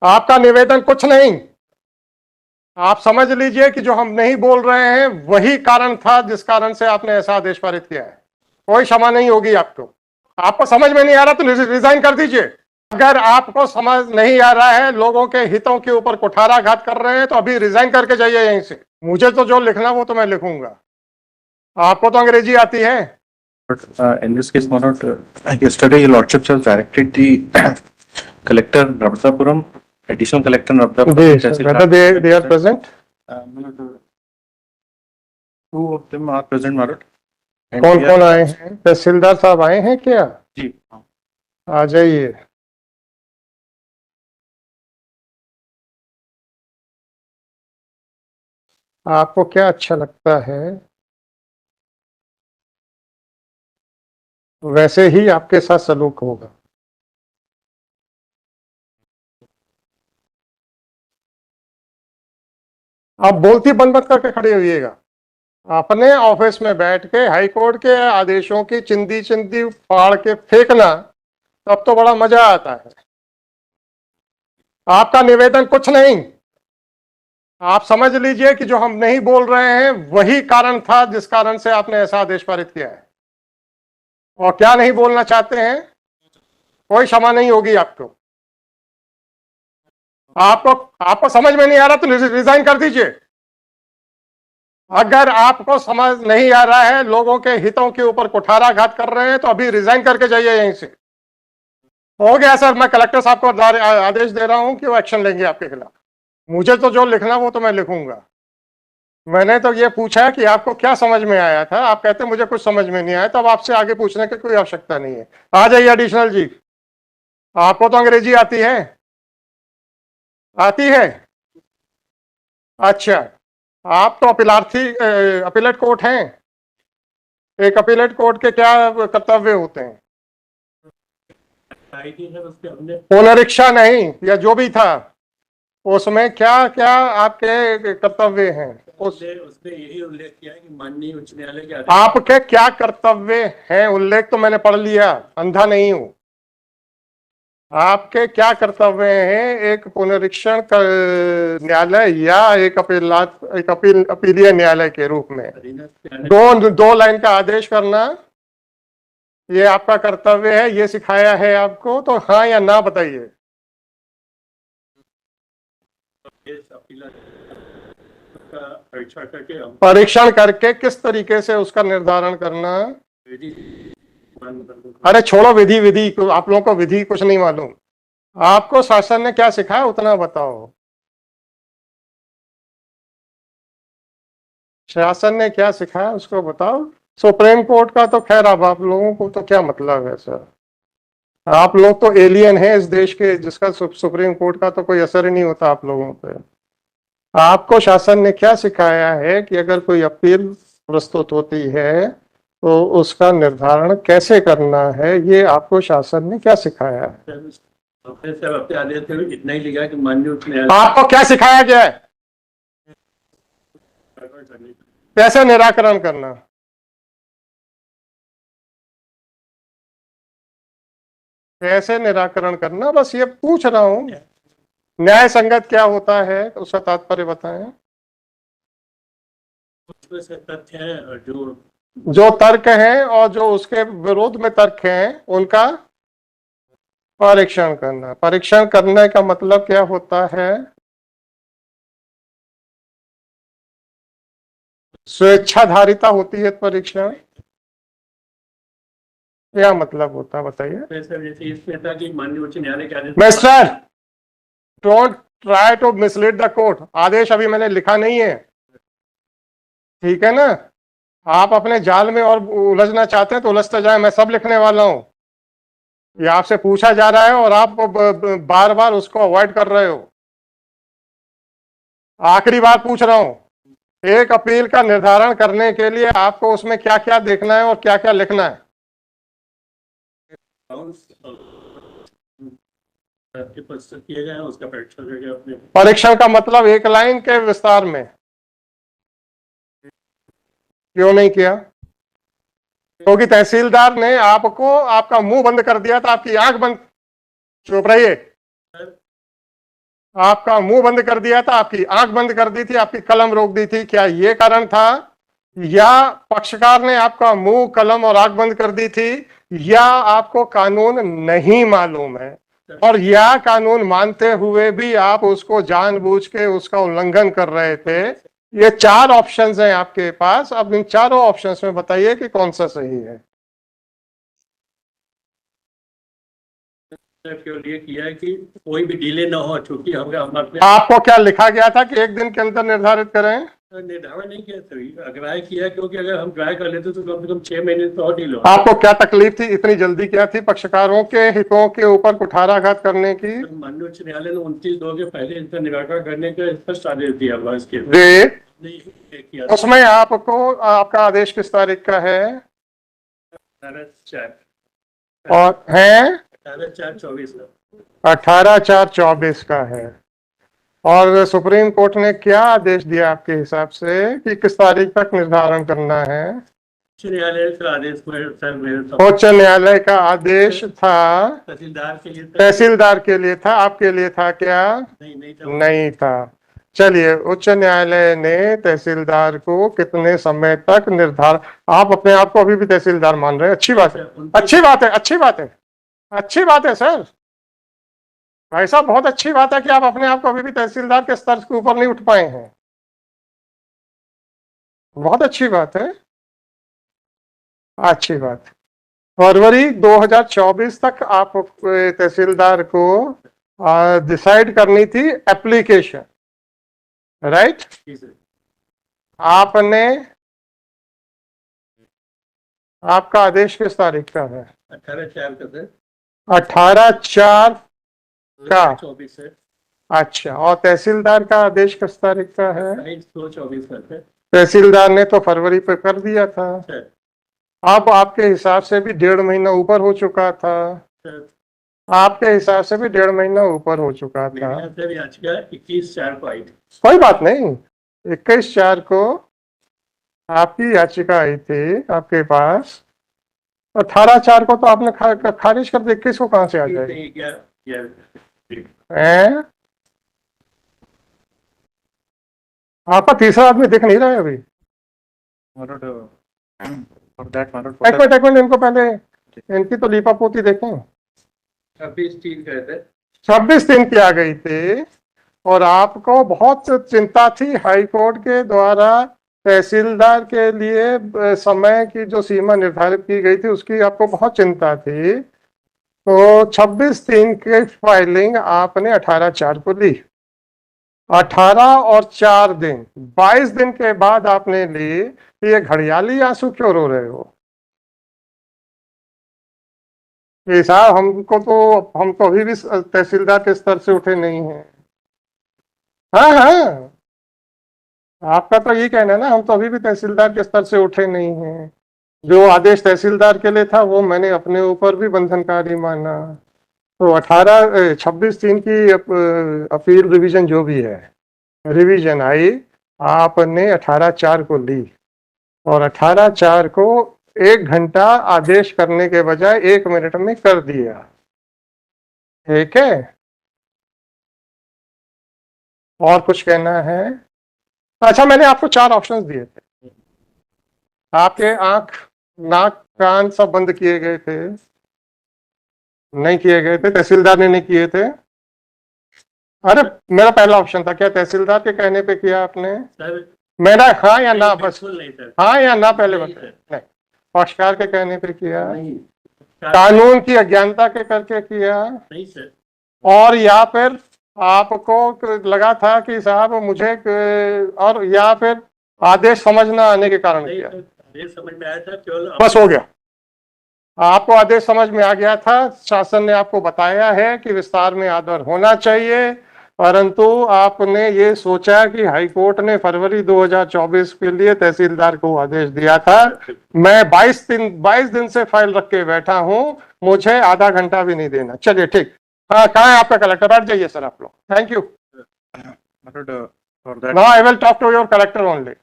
आपका निवेदन कुछ नहीं, आप समझ लीजिए कि जो हम नहीं बोल रहे हैं वही कारण था जिस कारण से आपने ऐसा आदेश पारित किया है। कोई क्षमा नहीं होगी आपको। आपको समझ में नहीं आ रहा तो रिजाइन कर दीजिए। अगर आपको समझ नहीं आ रहा है, लोगों के हितों के ऊपर कुठाराघात कर रहे हैं, तो अभी रिजाइन करके जाइए यहीं से। मुझे तो जो लिखना वो तो मैं लिखूंगा। आपको तो अंग्रेजी आती है। But in this case, my lord, yesterday your lordship has directed the collector Narbadapuram, additional collector Narbadapuram, whether they are present. My lord, two of them are present, my lord. And कौन we कौन are- आए हैं? तहसीलदार साहब आए हैं क्या? जी, आ जाइए। आपको क्या अच्छा लगता है वैसे ही आपके साथ सलूक होगा। आप बोलती बंद मत करके खड़े होइएगा। अपने ऑफिस में बैठ के हाई कोर्ट के आदेशों की चिंदी चिंदी फाड़ के फेंकना, तब तो बड़ा मजा आता है। आपका निवेदन कुछ नहीं, आप समझ लीजिए कि जो हम नहीं बोल रहे हैं वही कारण था जिस कारण से आपने ऐसा आदेश पारित किया है। और क्या नहीं बोलना चाहते हैं, कोई क्षमा नहीं होगी आपको। आपको आपको समझ में नहीं आ रहा तो रिजाइन कर दीजिए। अगर आपको समझ नहीं आ रहा है, लोगों के हितों के ऊपर कुठाराघात कर रहे हैं, तो अभी रिजाइन करके जाइए यहीं से। हो गया सर, मैं कलेक्टर साहब को आदेश दे रहा हूं कि वो एक्शन लेंगे आपके खिलाफ। मुझे तो जो लिखना वो तो मैं लिखूंगा। मैंने तो ये पूछा कि आपको क्या समझ में आया था, आप कहते मुझे कुछ समझ में नहीं आया, तब आपसे आगे पूछने की कोई आवश्यकता नहीं है। आ जाइए एडिशनल जी। आपको तो अंग्रेजी आती है? आती है। अच्छा, आप तो अपीलेट कोर्ट हैं। एक अपीलेट कोर्ट के क्या कर्तव्य होते हैं? पुनरीक्षा नहीं, या जो भी था उसमें क्या क्या आपके कर्तव्य हैं? उसने यही उल्लेख किया है कि माननीय उच्च न्यायालय के आपके क्या कर्तव्य हैं? उल्लेख तो मैंने पढ़ लिया, अंधा नहीं हूं। आपके क्या कर्तव्य हैं एक पुनरीक्षण न्यायालय या एक अपीलीय न्यायालय के रूप में? दो लाइन का आदेश करना ये आपका कर्तव्य है, ये सिखाया है आपको, तो हाँ या ना बताइए। परीक्षण करके किस तरीके से उसका निर्धारण करना? अरे छोड़ो विधि विधि, आप लोगों को विधि कुछ नहीं मालूम। आपको शासन ने क्या सिखाया उतना बताओ। शासन ने क्या सिखाया उसको बताओ। सुप्रीम कोर्ट का तो खैर, अब आप लोगों को तो क्या मतलब है सर, आप लोग तो एलियन हैं इस देश के, जिसका सुप्रीम कोर्ट का तो कोई असर ही नहीं होता आप लोगों पे। आपको शासन ने क्या सिखाया है कि अगर कोई अपील प्रस्तुत होती है तो उसका निर्धारण कैसे करना है, ये आपको शासन ने क्या सिखाया है? अपने आदेश में इतना ही लिखा कि माननीय उच्च न्यायालय आपको क्या सिखाया गया है? कैसे निराकरण करना? कैसे निराकरण करना, बस ये पूछ रहा हूं। न्याय संगत क्या होता है उसका तात्पर्य बताएं। तथ्य है जो तर्क हैं और जो उसके विरोध में तर्क हैं उनका परीक्षण करना। परीक्षण करने का मतलब क्या होता है? स्वेच्छाधारिता होती है परीक्षण, क्या मतलब होता है बताइए। माननीय उच्च न्यायालय के आदेश mister, don't try to mislead the court. आदेश अभी मैंने लिखा नहीं है, ठीक है ना? आप अपने जाल में और उलझना चाहते हैं तो उलझते जाए, मैं सब लिखने वाला हूं। ये आपसे पूछा जा रहा है और आप बार बार उसको अवॉइड कर रहे हो। आखिरी बार पूछ रहा हूं, एक अपील का निर्धारण करने के लिए आपको उसमें क्या क्या देखना है और क्या क्या लिखना है? किए गए हैं, उसका परीक्षण परीक्षण का मतलब एक लाइन के विस्तार में क्यों नहीं किया? क्योंकि तहसीलदार ने आपको आपका मुंह बंद कर दिया था, आपकी आंख बंद। चुप रहिए। आपका मुंह बंद कर दिया था, आपकी आंख बंद कर दी थी, आपकी कलम रोक दी थी, क्या ये कारण था? या पक्षकार ने आपका मुंह, कलम और आंख बंद कर दी थी, या आपको कानून नहीं मालूम है, और या कानून मानते हुए भी आप उसको जानबूझ के उसका उल्लंघन कर रहे थे? ये 4 ऑप्शंस हैं आपके पास। अब इन चारों ऑप्शंस में बताइए कि कौन सा सही है। केवल ये किया है कि कोई भी डिले ना हो, चूंकि हमारे आपको क्या लिखा गया था कि 1 दिन के अंदर निर्धारित करें? निर्धारण नहीं किया, तभी अग्राह्य किया, क्योंकि अगर हम ड्राई कर लेते तो कम से कम 6 महीने तो और डिले हो। आपको क्या तकलीफ थी, इतनी जल्दी क्या थी पक्षकारों के हितों के ऊपर कुठाराघात करने की? माननीय उच्च न्यायालय ने 29/2 के पहले इसका निराकरण करने का स्पष्ट आदेश दिया हुआ इसके जी, नहीं किया। उसमें आपको, आपका आदेश किस तारीख का है? 18/4 और है 18/4/24 का। 18/4/24 का है। और सुप्रीम कोर्ट ने क्या आदेश दिया आपके हिसाब से कि किस तारीख तक निर्धारण करना है? उच्च न्यायालय का आदेश उच्च न्यायालय का आदेश था तहसीलदार के लिए तहसीलदार के लिए था, आपके लिए था क्या? नहीं था। नहीं था। चलिए, उच्च न्यायालय ने तहसीलदार को कितने समय तक निर्धारण, आप अपने आप को अभी भी तहसीलदार मान रहे हैं, अच्छी बात है, अच्छी बात है, अच्छी बात है, अच्छी बात है सर। भाई साहब, बहुत अच्छी बात है कि आप अपने आप को अभी भी तहसीलदार के स्तर के ऊपर नहीं उठ पाए हैं, बहुत अच्छी बात है, अच्छी बात। फरवरी 2024 तक आप तहसीलदार को डिसाइड करनी थी एप्लीकेशन, राइट? आपने, आपका आदेश किस तारीख का है? 18/4 का सर। 18/4 का। 24 है। अच्छा, और तहसीलदार का आदेश किस तारीख का है? 22/24 का सर। तहसीलदार ने तो फरवरी पे कर दिया था, सर अब आपके हिसाब से भी 1.5 महीना ऊपर हो चुका था, सर आपके हिसाब से भी 1.5 महीना ऊपर हो चुका था। मेरे यहाँ से याचिका 21/4 को आई थी। कोई बात नहीं, 21/4 को आपकी याचिका आई थी आपके पास, 18/4 को तो आपने खारिज कर दी, 21 को कहां से आ जाएगी? हैं? आपका तीसरा आदमी दिख नहीं रहा है अभी। एक मिनट, इनको पहले, इनकी तो लीपापोती देखें। 26/3 का है 26 दिन की आ गई थी, और आपको बहुत चिंता थी हाई कोर्ट के द्वारा तहसीलदार के लिए समय की जो सीमा निर्धारित की गई थी उसकी आपको बहुत चिंता थी, तो 26 दिन की फाइलिंग आपने 18/4 को ली। 18 और 4 दिन, 22 दिन के बाद आपने ली। ये घड़ियाली आंसू क्यों रो रहे हो? ये साहब, हम तो अभी भी तहसीलदार के स्तर से उठे नहीं हैं। हाँ हाँ, आपका तो ये कहना है ना, हम तो अभी भी तहसीलदार के स्तर से उठे नहीं हैं। जो आदेश तहसीलदार के लिए था वो मैंने अपने ऊपर भी बंधनकारी माना। तो 26 दिन की अपील रिवीजन जो भी है, रिवीजन आई, आपने 18/4 को ली, और 18/4 को 1 घंटा आदेश करने के बजाय 1 मिनट में कर दिया, ठीक है? और कुछ कहना है? अच्छा, मैंने आपको 4 ऑप्शंस दिए थे, आपके आंख, नाक, कान सब बंद किए गए थे, नहीं किए गए थे, तहसीलदार ने नहीं किए थे। अरे, मेरा पहला ऑप्शन था, क्या तहसीलदार के कहने पे किया आपने? सर। मेरा हाँ या ना, बस नहीं सर। हाँ या ना पहले बताए। नहीं, पक्षकार के कहने पे किया, नहीं कानून की अज्ञानता के करके किया, नहीं सर। और या फिर आपको लगा था कि साहब मुझे और या फिर आदेश समझ ना आने के कारण नहीं किया? सर, आदेश समझ में आया था केवल। बस हो गया, आपको आदेश समझ में आ गया था, शासन ने आपको बताया है कि विस्तार में आदर होना चाहिए, परंतु आपने ये सोचा कि हाईकोर्ट ने फरवरी 2024 के लिए तहसीलदार को आदेश दिया था, मैं 22 दिन से फाइल रख के बैठा हूं, मुझे आधा घंटा भी नहीं देना। चलिए ठीक, हाँ, कहाँ है आपका कलेक्टर? बैठ जाइए सर आप लोग, thank you. Now I will talk to your collector only.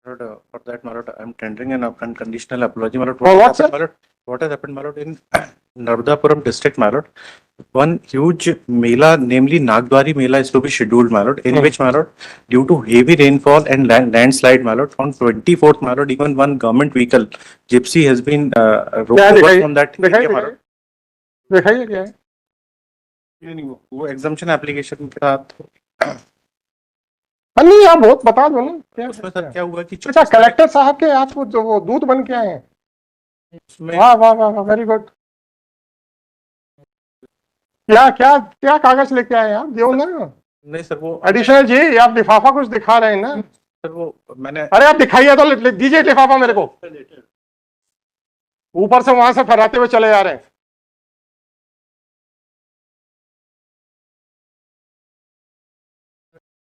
For that, my lord, I'm tendering an unconditional apology, my lord. For what, sir? what has happened, my lord, in Narmadapuram district, my lord, one huge Mela, namely Nagdwari Mela, is to be scheduled, my lord, in which, my lord, due to heavy rainfall and landslide, my lord, on 24th, my lord, even one government vehicle, Gypsy, has been क्या rolled दिखाइए from that दिखाइए area, my lord. दिखाइए क्या है नहीं, वो exemption application के साथ हाँ, नहीं आप बहुत बता दो ना क्या उसमें सर क्या हुआ कि अच्छा कलेक्टर साहब के आप जो वो दूत बन के आए हैं उसमें वाह वाह वाह वाह वेरी गुड क्या क्या क्या कागज लेके आए हैं आप दो ना नहीं सर, वो एडिशनल जी आप लिफाफा कुछ दिखा रहे हैं ना सर वो मैंने अरे आप दिखाइए तो दीजिए लिफाफा मेरे को ऊपर से वहां से फहराते हुए चले जा रहे हैं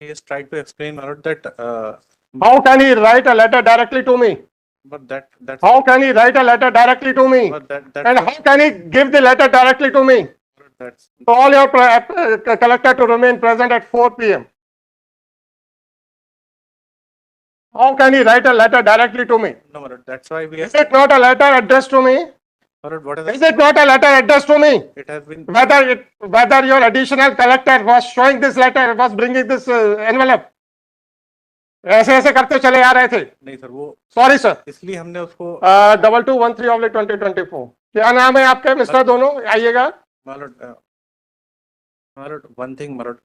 he has tried to explain, my lord, that how can he write a letter directly to me but that's how can he write a letter directly to me but and how can he give the letter directly to me that's call your collector to remain present at 4 p.m. How can he write a letter directly to me? no, my lord, that's why we Is it not a letter addressed to me? my lord, what Is it not a letter addressed to me? it has been Whether your additional collector was showing this letter, was bringing this envelope. ऐसे ऐसे करते चले आ रहे थे नहीं sir, वो sorry sir इसलिए हमने उसको 2213/2024 क्या नाम है आपके मिस्टर दोनों आइएगा my lord, one thing, my lord,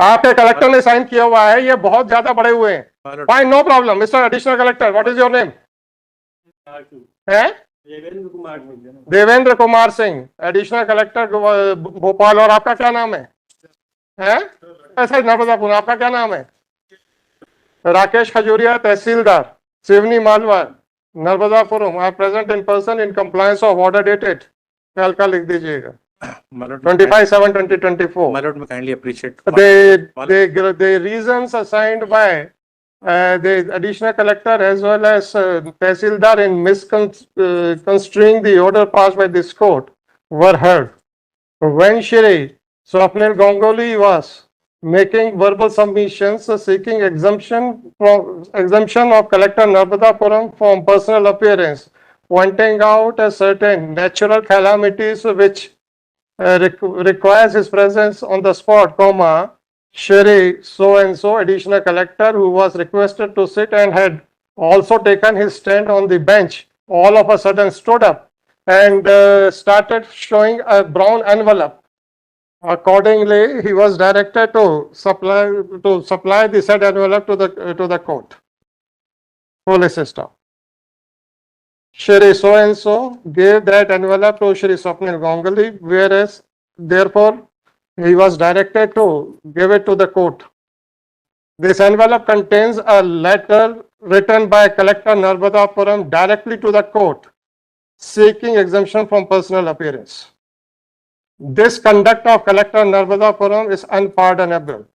आपके कलेक्टर ने साइन किया हुआ है ये बहुत ज्यादा बड़े हुए हैं my lord, fine no problem mister additional collector what is your name है देवेंद्र कुमार सिंह। देवेंद्र कुमार सिंह एडिशनल कलेक्टर भोपाल और आपका क्या नाम है ऐसा नर्मदापुर आपका क्या नाम है Rakesh Khajuria tehsildar Seoni Malwa Narmadapuram are present in person in compliance of order dated कल का लिख दीजिएगा my lord, 25/7/2024 my lord, I kindly appreciate the reasons assigned by the additional collector as well as Tehsildar in misconstruing the order passed by this court were heard. When Shri Swapnil Ganguly was making verbal submissions seeking exemption of Collector Narmadapuram from personal appearance, pointing out a certain natural calamities which requires his presence on the spot, Shri so and so additional collector who was requested to sit and had also taken his stand on the bench all of a sudden stood up and started showing a brown envelope. Accordingly, he was directed to supply the said envelope to the court. Police staff. Shri so and so gave that envelope to Shri Swapnil Ganguly, whereas therefore he was directed to give it to the court. This envelope contains a letter written by Collector Narmadapuram directly to the court, seeking exemption from personal appearance. This conduct of Collector Narmadapuram is unpardonable.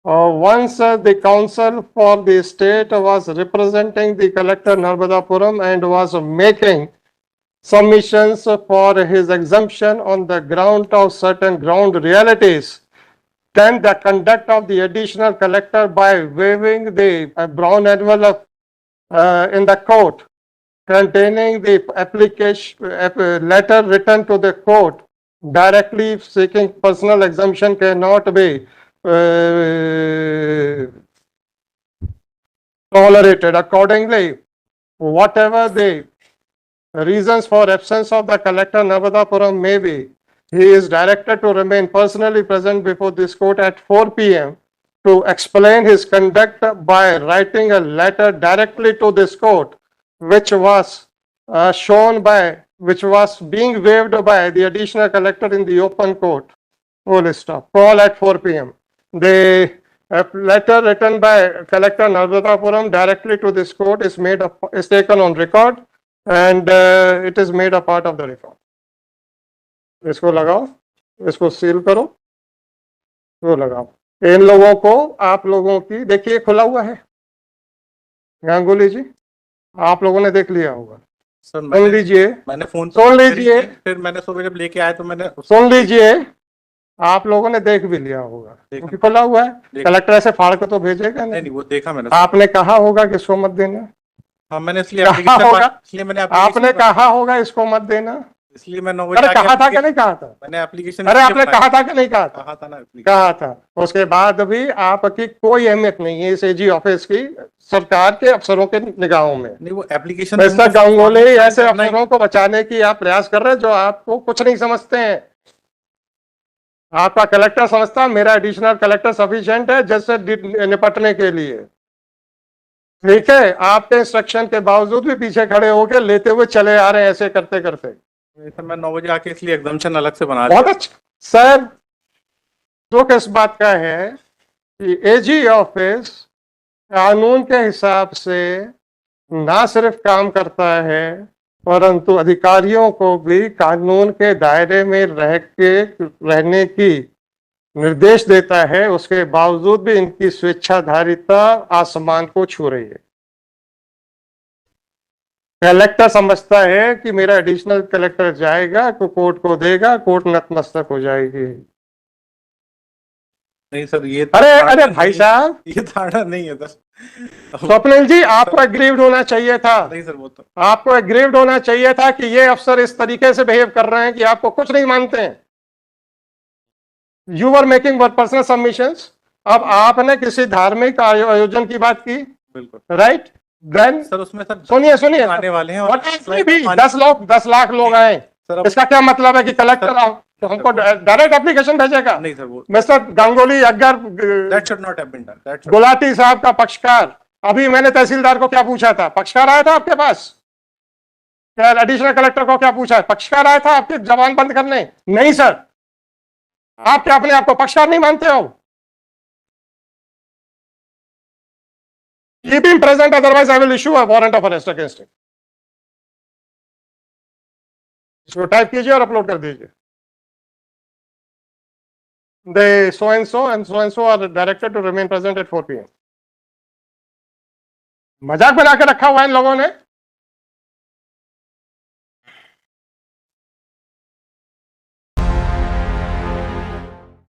Once the counsel for the state was representing the Collector Narmadapuram and was making submissions for his exemption on the ground of certain ground realities, then the conduct of the additional collector by waving the brown envelope in the court containing the application letter written to the court directly seeking personal exemption cannot be tolerated. Accordingly, whatever the reasons for absence of the collector Narmadapuram may be, he is directed to remain personally present before this court at 4 p.m. to explain his conduct by writing a letter directly to this court, which was which was being waived by the additional collector in the open court. Police staff. Call at 4 p.m. The letter written by Collector Narmadapuram directly to this court is taken on record and it is made a part of the record. इसको लगाओ, इसको seal करो, वो लगाओ. इन लोगों को आप लोगों की देखिए खुला हुआ है गांगुली जी, आप लोगों ने देख लिया होगा. सर सुन लीजिए, मैंने फोन सुन लीजिए, फिर मैंने सुबह जब लेके आया तो मैंने सुन लीजिए, आप लोगों ने देख भी लिया होगा क्योंकि खुला हुआ है. कलेक्टर ऐसे फाड़ कर तो भेजेगा नहीं, वो देखा मैंने. आपने कहा होगा कि इसको मत देना, हाँ मैंने इसलिए कहा application होगा, इसलिए मैंने आपने application कहा होगा इसको मत देना। इसलिए मैं 9 अरे बजे कहा आके था कि नहीं कहा था? मैंने एप्लीकेशन अरे आपने कहा था कि नहीं कहा था? कहा था ना application। कहा था। उसके बाद भी आपकी कोई अहमियत नहीं है इस एजी ऑफिस की सरकार के अफसरों के निगाहों में। नहीं वो एप्लीकेशन मिस्टर गंगोली, ऐसे अफसरों को बचाने की आप प्रयास कर रहे हैं जो आपको कुछ नहीं समझते हैं। आपका कलेक्टर समझता है मेरा एडिशनल कलेक्टर सफिशिएंट है जज से निपटने के लिए। ठीक है, आपके इंस्ट्रक्शन के बावजूद भी पीछे खड़े होकर लेते हुए चले आ रहे हैं ऐसे करते करते। सर मैं 9 बजे आके इसलिए एग्जाम्पशन अलग से बना बहुत लिया। अच्छा सर। दुख इस बात का है कि एजी ऑफिस कानून के हिसाब से ना सिर्फ काम करता है परंतु अधिकारियों को भी कानून के दायरे में रहने की निर्देश देता है। उसके बावजूद भी इनकी स्वेच्छाधारिता आसमान को छू रही है। कलेक्टर समझता है कि मेरा एडिशनल कलेक्टर जाएगा तो कोर्ट को देगा, कोर्ट नतमस्तक हो जाएगी। नहीं सर ये अरे भाई साहब, ये धारणा नहीं है सर। स्वप्निल जी आपको एग्रीव्ड होना चाहिए था। नहीं सर वो तो आपको एग्रीव्ड होना चाहिए था कि ये अफसर इस तरीके से बिहेव कर रहे हैं कि आपको कुछ नहीं मानते हैं। You are making personal submissions. अब आपने किसी धार्मिक आयोजन की बात की, बिल्कुल राइट? देन सर उसमें सर सुनिए आने वाले हैं What is it भी 10 लाख लोग आए, सर अब इसका क्या मतलब है कि कलेक्टर हमको डायरेक्ट एप्लीकेशन भेजेगा? नहीं सर वो मिस्टर गांगुली अगर that should not have been done that Gulati साहब का पक्षकार, अभी मैंने तहसीलदार को क्या पूछा था? पक्षकार आया था आपके पास? क्या एडिशनल कलेक्टर को क्या पूछा? पक्षकार आया था आपकी जबान बंद करने? नहीं सर। आप क्या अपने आप को पक्षकार नहीं मानते हो? Keep him present, otherwise I will issue a warrant of arrest against him. इसको टाइप कीजिए और अपलोड कर दीजिए। They so and so are directed to remain present at 4 PM. मजाक बना के रखा हुआ है इन लोगों ने।